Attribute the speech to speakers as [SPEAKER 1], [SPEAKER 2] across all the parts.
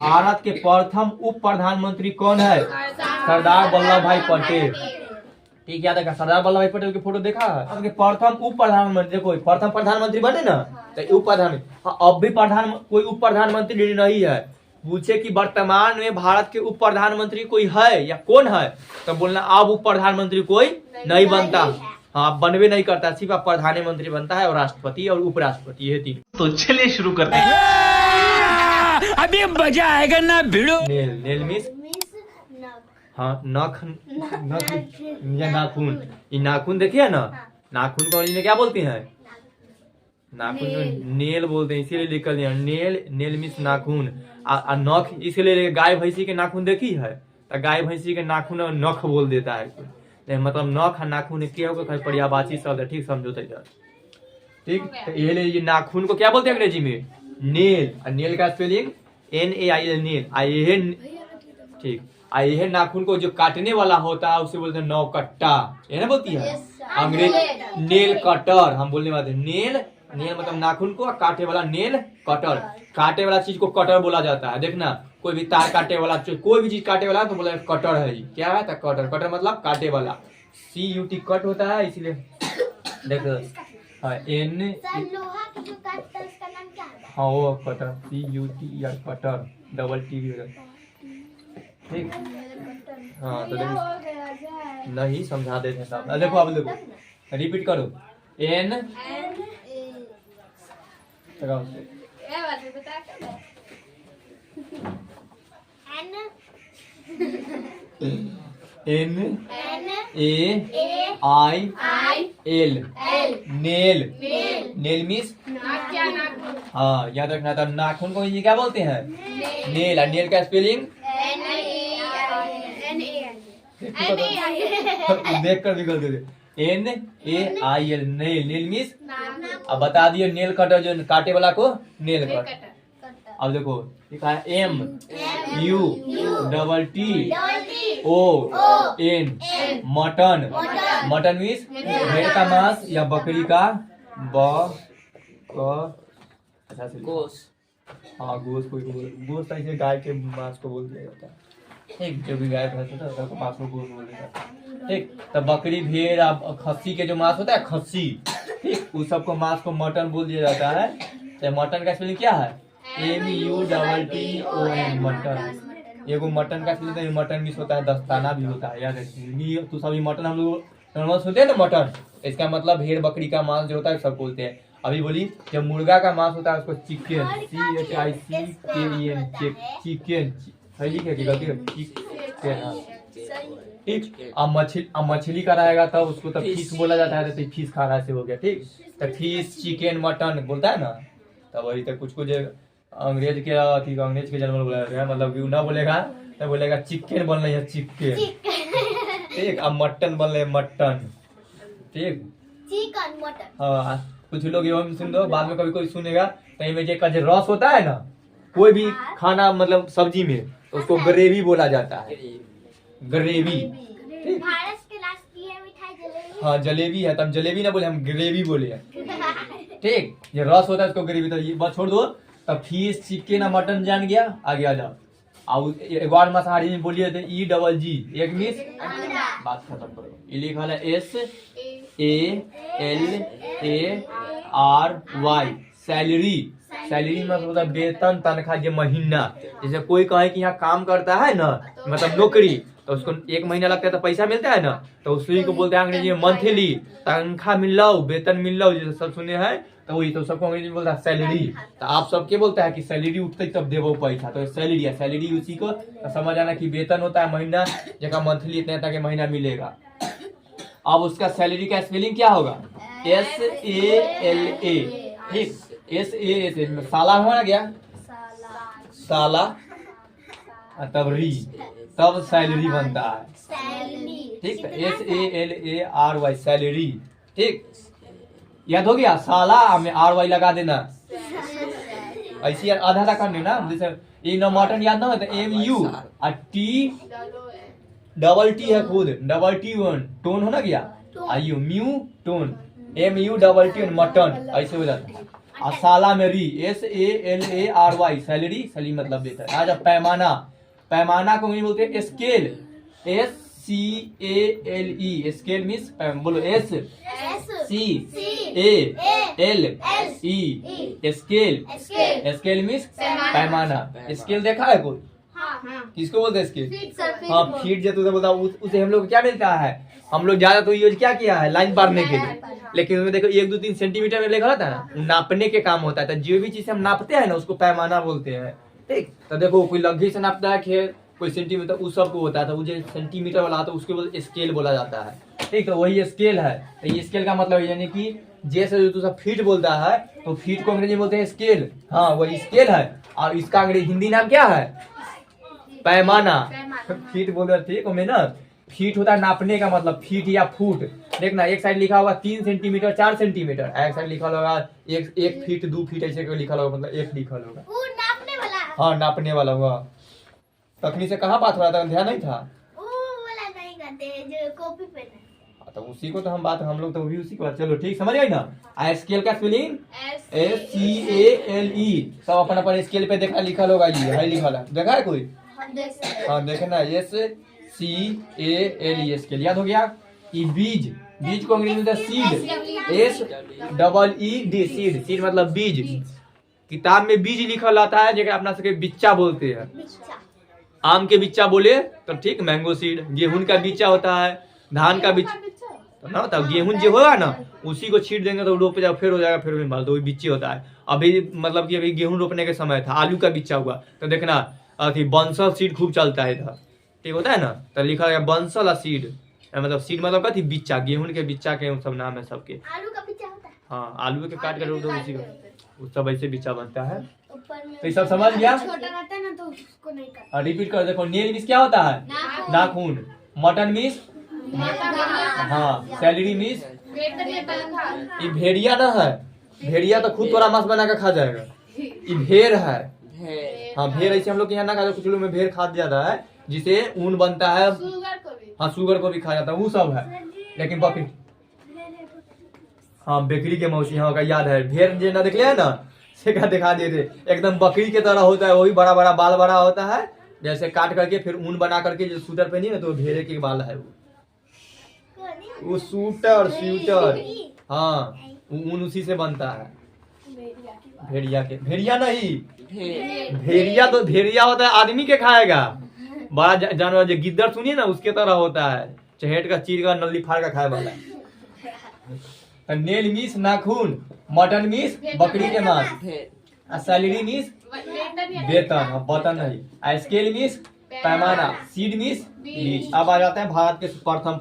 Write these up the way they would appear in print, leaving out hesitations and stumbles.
[SPEAKER 1] भारत के प्रथम उप प्रधानमंत्री कौन है? सरदार वल्लभ भाई पटेल। ठीक, याद है? सरदार वल्लभ भाई पटेल की फोटो देखा है? आपके प्रथम उप प्रधानमंत्री, देखो प्रथम प्रधानमंत्री बने ना, तो उप प्रधानमंत्री। अब भी कोई उप प्रधानमंत्री नहीं है। पूछे कि वर्तमान में भारत के उप प्रधानमंत्री कोई है या कौन है, तो बोलना अब उप प्रधानमंत्री कोई नहीं बनता। हाँ, बनवे नहीं करता, सिर्फ प्रधानमंत्री बनता है और राष्ट्रपति और उपराष्ट्रपति, ये तीन।
[SPEAKER 2] तो चलिए शुरू करते हैं। अभी मजा आएगा ना भिड़ो।
[SPEAKER 1] नेल मीन्स हाँ, नख या नाखून। ये नाखून देखिए ना, नाखून को इंग्लिश में क्या बोलते हैं? नाखून को नेल बोलते हैं, इसीलिए लिख दिया नेल मीन्स नाखून। नख इसीलिए गाय भैंसी के नाखून देखी है, तो गाय भैंसी के नाखून और नख बोल देता है। मतलब नख और नाखून क्या होगा, पर्यायवाची शब्द है, ठीक समझो तो। ठीक, तो ये नाखून को क्या बोलते हैं अंग्रेजी में? नेल। और नेल का स्पेलिंग NAIL, नेल। ठीक, यह नाखून को जो काटने वाला होता है उसे बोलते हैं नौकट्टा, ये ना बोलती है अंग्रेज। नेल कटर हम बोलने वाले। नेल मतलब नाखून को, काटे वाला नेल कटर। काटे वाला चीज को कटर बोला जाता है। देखना, कोई भी तार काटे वाला, कोई भी चीज काटे वाला तो बोला कटर है। क्या है? कटर। कटर मतलब काटे वाला। CUT कट होता है, इसीलिए देखो N। हाँ, वो कटर, CUT या कटर, डबल T भी होता है। ठीक, हाँ, तो देखो नहीं समझा देते साहब। देखो अब देखो, रिपीट करो। N NAIL, nail. Nail means हाँ, याद रखना था। नाखून को ये क्या बोलते हैं? नेल। और नेल का स्पेलिंग देख कर भी गलती NAIL, नेल। नेल मीन्स अब बता दिए नेल कटर, जो काटे वाला को नेल कट। अब देखो लिखा है MUTTON, मटन। मटन मीन्स भेड़ का मांस या बकरी का गोश्त। हाँ, गोश्त ऐसे गाय के मांस को बोल दिया जाता है। ठीक, जो भी गाय भैंस होता है उसको मांस को गोश्त बोल दिया जाता है। ठीक, तो बकरी, भेड़, खस्सी के जो मांस होता है, खस्सी, ठीक, उस सबको मांस को मटन बोल दिया जाता है। तो मटन का स्पेलिंग क्या है? MUTTON, mutton. एगो मटन का स्पेलिंग मटन मिस होता है, दस्ताना भी होता है, याद रखिए। तो सभी मटन हम लोग नॉर्मल सुनते हैं ना, मटन, इसका मतलब भेड़ बकरी का मांस जो होता है सब बोलते हैं। अभी बोली, जब मुर्गा का मांस होता है उसको चिकन, CHICKEN, चिकन। सही लिखे कि गलती? चिकन। ठीक, अब मछली का रहेगा तब उसको तब फिश बोला जाता है, तो फिश खा रहा से हो गया। ठीक, तो फिश, चिकन, मटन बोलता है ना, तब वही तक कुछ अंग्रेज के जन्म बोला जाता है। मतलब कि ना बोलेगा तो बोलेगा चिकन बन रही है, चिकन। ठीक, अब मटन बन रहे, मटन। ठीक,
[SPEAKER 3] चिकन मटन।
[SPEAKER 1] हाँ, कुछ लोग एवं सुन दो, बाद में कभी कोई सुनेगा कहीं में जो रस होता है ना, कोई भी खाना मतलब सब्जी में, तो उसको ग्रेवी बोला जाता है, ग्रेवी। ठीक, हाँ, जलेबी है, तब जलेबी ना बोले, हम ग्रेवी बोले। ठीक, ये रस होता है उसको ग्रेवी। तो ये बात छोड़ दो। तब फिश, चिकन और मटन जान गया, आगे आ जाओ। अब एक बार मांसाहारी में बोलिए तो EGG, एक मिस, बात खत्म करो। ये लिखा है SALARY, सैलरी। सैलरी मतलब वेतन, तनख्वाह, जो महीना। जैसे कोई कहे कि यहाँ काम करता है ना, मतलब नौकरी, तो उसको 1 महीना लगता है तो पैसा मिलता है ना, तो उसी को बोलते हैं अंग्रेजी में मंथली। तनख्वाह मिल रहा हो, वेतन मिल रहा हो, जैसे सब सुने हैं, तो वही तो सबको अंग्रेजी में बोलता है सैलरी। तो आप सबके बोलता है कि सैलरी उठते तब देवो पैसा, तो सैलरी है। सैलरी उसी को तो समझ आना कि वेतन होता है महीना, जगह मंथली इतने तक महीना मिलेगा। अब उसका सैलरी का स्पेलिंग क्या होगा? SALA। ठीक, SALA, साला हो गया, साला, तब री, तब सैलरी बनता है। ठीक, SALARY, सैलरी। ठीक, याद हो गया? साला में RY लगा देना, ऐसी आधा आधा कर देना। जैसे ये मटन याद ना हो तो MU और T है, खुद डबल T टोन हो ना गया, आयु म्यू टोन, MUTT मटन, ऐसे हो जाता है। और सालामेरी SALARY सैलरी, सैलरी मतलब वेतन। आज पैमाना, पैमाना को इंग्लिश बोलते हैं स्केल, SCALE, स्केल मीन्स बोलो SCALE, स्केल, स्केल मीन्स पैमाना। स्केल देखा है कोई? किसको बोलते हैं स्केल? हाँ फीट जो तुझे बोलता उसे हम लोग क्या मिलता है, हम लोग ज्यादा तो यूज क्या किया है लाइन पारने के लिए, लेकिन उसमें देखो 1 2 3 सेंटीमीटर में लिखा रहता है ना, नापने के काम होता है। तो जो भी चीज हम नापते हैं ना उसको पैमाना बोलते हैं। ठीक, तो देखो कोई लग्गी से नापता है खेल, कोई सेंटीमीटर, उस सब को होता है। तो वो जो सेंटीमीटर वाला आता है उसके बोलते स्केल बोला जाता है। ठीक, तो वही स्केल है। तो ये स्केल का मतलब यानी कि जैसे जो तू फीट बोलता है तो फीट को अंग्रेजी बोलते हैं स्केल। हाँ वही स्केल है, और इसका अंग्रेजी हिंदी नाम क्या है? पैमाना। फीट बोल रहे थे में ना, फीट होता है नापने का मतलब, फीट या फुट। देखना एक साइड लिखा होगा 3 सेंटीमीटर 4 सेंटीमीटर, एक साइड लिखा होगा 1 फीट 2 फीट, ऐसे लिखा होगा मतलब 1 लिखा होगा।
[SPEAKER 3] वो नापने वाला।
[SPEAKER 1] हाँ नापने वाला हुआ। तखनी से कहाँ बात हो रहा था, ध्यान नहीं था?
[SPEAKER 3] वो वाला नहीं करते जो कॉपी पेन है।
[SPEAKER 1] तो उसी को तो हम बात, हम लोग तो भी उसी को। चलो ठीक, समझ गई ना? स्केल का स्पेलिंग SCALE। सब अपन अपन स्केल पे देखा लिखा होगा, ये है लिखा है, देखा है कोई? हाँ देखना SCALE स्केल, याद हो गया? ये बीज, बीज को अंग्रेजी में सीड, SEED, सीड, सीड मतलब बीज। किताब में बीज लिखा आता है जगह अपना सबके बिच्चा बोलते हैं। आम के बिच्चा बोले तो ठीक, मैंगो सीड। गेहूं का बिच्चा होता है, धान का बिच्चा तो ना होता, गेहूं जो होगा ना उसी को छीट देंगे तो रोप जाएगा, फिर हो जाएगा, फिर उसमें डाल दो, बिच्चे होता है। अभी मतलब कि अभी गेहूं रोपने के समय था, आलू का बिच्चा हुआ तो देखना अथी बंसल सीड खूब चलता है इधर, ठीक होता है ना। तो लिखा गया बंसल सीड, मतलब सीड मतलब कथी बिच्चा, गेहूं के बिच्चा के सब नाम है सबके।
[SPEAKER 3] आलू का पिज्जा होता है।
[SPEAKER 1] हाँ आलू के काट कर रोप दो, उसी को सब ऐसे बिच्चा बनता है।
[SPEAKER 3] ऊपर में
[SPEAKER 1] तो ये सब समझ गया?
[SPEAKER 3] छोटा रहता है ना तो उसको नहीं करते।
[SPEAKER 1] रिपीट कर देखो, नेल मीन्स क्या होता है? नाखून। मटन मीन्स, हाँ सैलरी मीन्स, ये भेड़िया ना है, भेड़िया तो खुद तोरा मांस बना के खा जाएगा। ये भेड़ है, हाँ भेड़ ऐसे हम लोग यहाँ ना खाते, कुछ लोग में भेड़ खा जाता है जिसे ऊन बनता है। हाँ शुगर को भी खा जाता है, वो सब है। लेकिन बकरी, हाँ बकरी के मौसी, हाँ का याद है। भेड़ जो ना देख लिया ना, से क्या दिखा देते, एकदम बकरी के तरह होता है, वही बड़ा बड़ा बाल बड़ा होता है, जैसे काट करके फिर ऊन बना करके जो सूटर पहनी ना तो भेड़े के बाल है वो सूटर, स्वेटर। हाँ ऊन उसी से बनता है, भेड़िया के। भेड़िया नहीं, भेड़िया तो भेड़िया होता है आदमी के खाएगा, बड़ा जानवर जो गिद्दर सुनिए ना उसके तरह होता है, चहेट का चीर का नली फाड़ का खाए वाला। नेल मीस नाखून, मटन मीस बकरी के मांस, सैलरी मीस वेतन, बतन नहीं, स्केल मीस पैमाना, सीड मीस बीज। अब आ जाते हैं भारत के प्रथम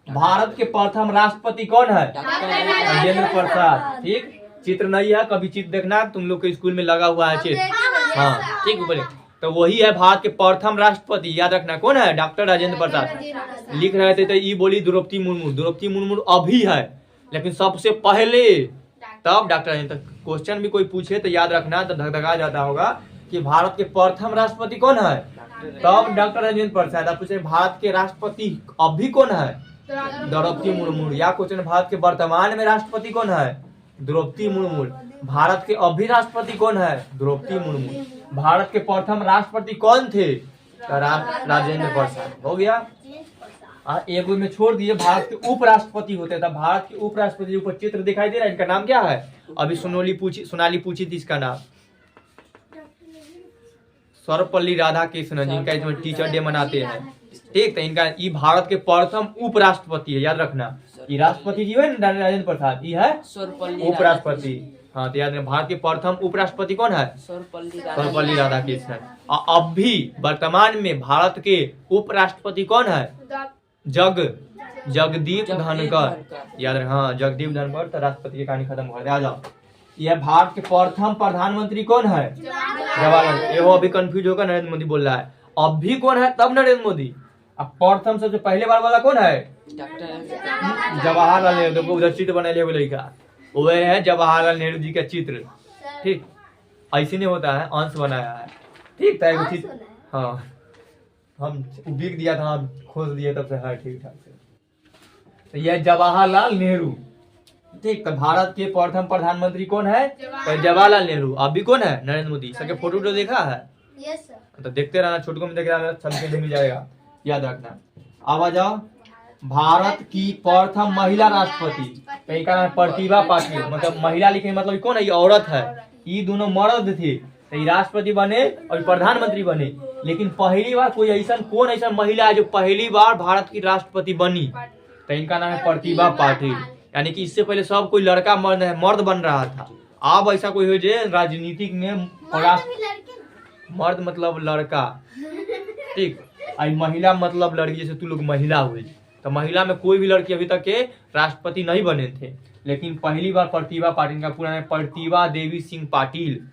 [SPEAKER 1] भारत के प्रथम राष्ट्रपति कौन है? राजेंद्र प्रसाद। ठीक, चित्र नहीं है, कभी चित्र देखना, तुम लोग के स्कूल में लगा हुआ है चित्र। हाँ ठीक ऊपर, तो वही है भारत के प्रथम राष्ट्रपति, याद रखना कौन है? डॉक्टर राजेंद्र प्रसाद। लिख रहे थे तो ये बोली द्रौपदी मुर्मू, द्रौपदी मुर्मू अभी है, लेकिन सबसे पहले तब डॉक्टर राजेंद्र। क्वेश्चन भी कोई पूछे तो याद रखना, तो धगधगा जाता होगा कि भारत के प्रथम राष्ट्रपति कौन है, तब डॉक्टर राजेंद्र प्रसाद। आप पूछे भारत के राष्ट्रपति अभी कौन है? द्रौपदी मुर्मू। या क्वेश्चन भारत के वर्तमान में राष्ट्रपति कौन है? द्रौपदी मुर्मू। भारत के अभी राष्ट्रपति कौन है? द्रौपदी मुर्मू। भारत के प्रथम राष्ट्रपति कौन थे? राजेंद्र प्रसाद। हो गया। एक में छोड़ दिए, भारत के उपराष्ट्रपति होते थे। भारत के उपराष्ट्रपति ऊपर चित्र दिखाई दे रहा है, इनका नाम क्या है? अभी सोनाली पूछी थी इसका नाम, सर्वपल्ली राधाकृष्णन, जिनका इसमें टीचर डे मनाते हैं। ठीक, तो इनका ये भारत के प्रथम उपराष्ट्रपति है, याद रखना। ये राष्ट्रपति जी है ना राजेंद्र प्रसाद, ये है उपराष्ट्रपति। हाँ तो याद रखना, भारत के प्रथम उपराष्ट्रपति कौन है? सर्वपल्ली राधाकृष्णन। और अब भी वर्तमान में भारत के उपराष्ट्रपति कौन है? जगदीप धनखड़। याद रखना, हाँ जगदीप धनखड़। तो राष्ट्रपति की कहानी खत्म हो गई। आ जाओ, यह भारत के प्रथम प्रधानमंत्री कौन है? जवाहरलाल। ये वो अभी कंफ्यूज होगा, नरेंद्र मोदी बोल रहा है। अभी कौन है तब नरेंद्र मोदी। अब प्रथम सबसे पहले बार वाला कौन है? जवाहरलाल नेहरू। देखो उधर चित्र बना लिया लड़का, वो है जवाहरलाल नेहरू जी का चित्र। ठीक, ऐसे नहीं होता है, अंश बनाया है। ठीक था, एक चित्र। हाँ हम बिक दिया था, हम खोज दिए तब से है ठीक ठाक से। तो यह जवाहरलाल नेहरू, ठीक। तो भारत के प्रथम प्रधानमंत्री कौन है? तो जवाहरलाल नेहरू। अभी कौन है? नरेंद्र मोदी। सबके फोटो तो देखा है?
[SPEAKER 3] Yes sir.
[SPEAKER 1] तो देखते रहना, छोटू में देख रहा है, मिल जाएगा, याद रखना। अब आ जाओ, भारत की प्रथम महिला राष्ट्रपति, कहीं का नाम प्रतिभा पाटिल। मतलब महिला लिखे मतलब कौन है? ये औरत है। ये दोनों मर्द थे, तो ये राष्ट्रपति बने और प्रधानमंत्री बने। लेकिन पहली बार कोई ऐसा कौन ऐसा महिला है जो पहली बार भारत की राष्ट्रपति बनी? तो इनका नाम है प्रतिभा पाटिल। यानी कि इससे पहले सब कोई लड़का मर्द बन रहा था। अब ऐसा कोई हो जो राजनीतिक में मर्द मतलब लड़का, ठीक, आई महिला मतलब लड़की। जैसे तू लोग महिला हुए, तो महिला में कोई भी लड़की अभी तक के राष्ट्रपति नहीं बने थे। लेकिन पहली बार प्रतिभा पाटिल, का पूरा नाम प्रतिभा देवी सिंह पाटिल,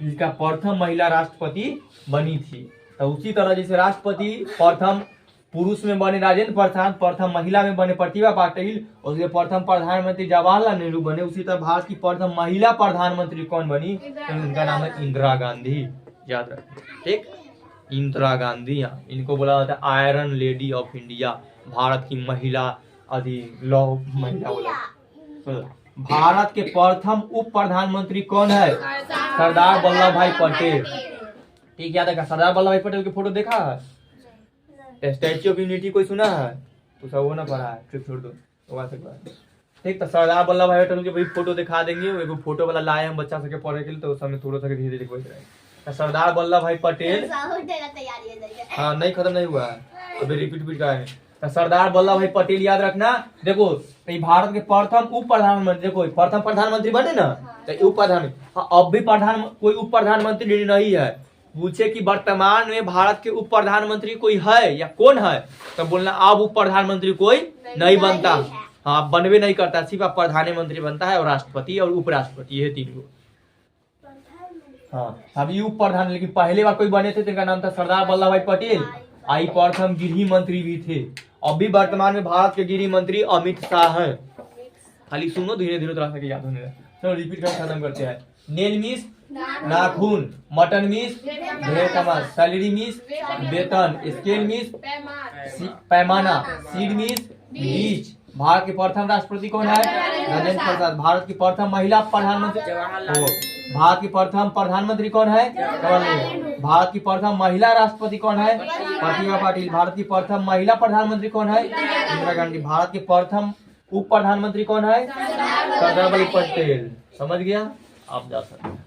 [SPEAKER 1] इसका प्रथम महिला राष्ट्रपति बनी थी। तो उसी तरह जैसे राष्ट्रपति प्रथम पुरुष में बने राजेंद्र प्रसाद, प्रथम महिला में बने प्रतिभा पाटिल, और उसके प्रथम प्रधानमंत्री जवाहरलाल नेहरू बने, उसी तरह भारत की प्रथम महिला प्रधानमंत्री कौन बनी? तो उनका नाम है इंदिरा गांधी। याद रखना, ठीक, इंदिरा गांधी। इनको बोला जाता है iron lady of India, Bharat की महिला लौ महिला बोला। तो भारत के प्रथम उप प्रधानमंत्री कौन है? सरदार वल्लभ भाई पटेल। ठीक, याद रखा। सरदार वल्लभ भाई पटेल की फोटो देखा है? स्टैच्यू ऑफ यूनिटी कोई सुना है? तो सब वो ना पढ़ा है, फिर छोड़ दो। ठीक, तो सरदार वल्लभ भाई पटेल की फोटो दिखा देंगे। एगो फोटो वाला लाए हम बच्चा सबके पढ़े के लिए, तो उस समय थोड़ा सा धीरे धीरे देखते रहे। तो सरदार वल्लभ भाई पटेल, हाँ नहीं खत्म नहीं हुआ है, अभी रिपीट कराएंगे। तो सरदार वल्लभ भाई पटेल याद रखना। देखो भारत के प्रथम उप प्रधानमंत्री, देखो प्रथम प्रधानमंत्री बने ना, तो उप प्रधानमंत्री, हाँ अब भी कोई उप प्रधानमंत्री नहीं है। पूछे कि वर्तमान में भारत के उप प्रधानमंत्री कोई है या कौन है, तो बोलना अब उप प्रधानमंत्री कोई नहीं बनता। हाँ, बनवे नहीं करता, सिर्फ प्रधानमंत्री बनता है, और राष्ट्रपति और उपराष्ट्रपति, ये तीन गो। हाँ, अभी उप प्रधान, लेकिन पहले बार कोई बने थे जिनका नाम था सरदार वल्लभ भाई पटेल। आई प्रथम गृह मंत्री भी थे। अभी वर्तमान में भारत के गृह मंत्री अमित शाह है। खाली सुनो, धीरे धीरे थोड़ा सा याद होने लगा। चलो रिपीट कर खत्म करते हैं। नेल मीस नाखून, मटन मीस भेड़ का मांस, सैलरी मीस वेतन, स्केल मीस पैमाना, सीड मीस बीज। भारत के प्रथम राष्ट्रपति कौन है? राजेंद्र प्रसाद। भारत की प्रथम महिला प्रधानमंत्री भारत की प्रथम प्रधानमंत्री कौन है? भारत की प्रथम महिला राष्ट्रपति कौन है? प्रतिभा पाटिल। भारत की प्रथम महिला प्रधानमंत्री कौन है? इंदिरा गांधी। भारत के प्रथम उप प्रधानमंत्री कौन है? सरदार वल्लभ पटेल। समझ गया? आप जा सकते हैं।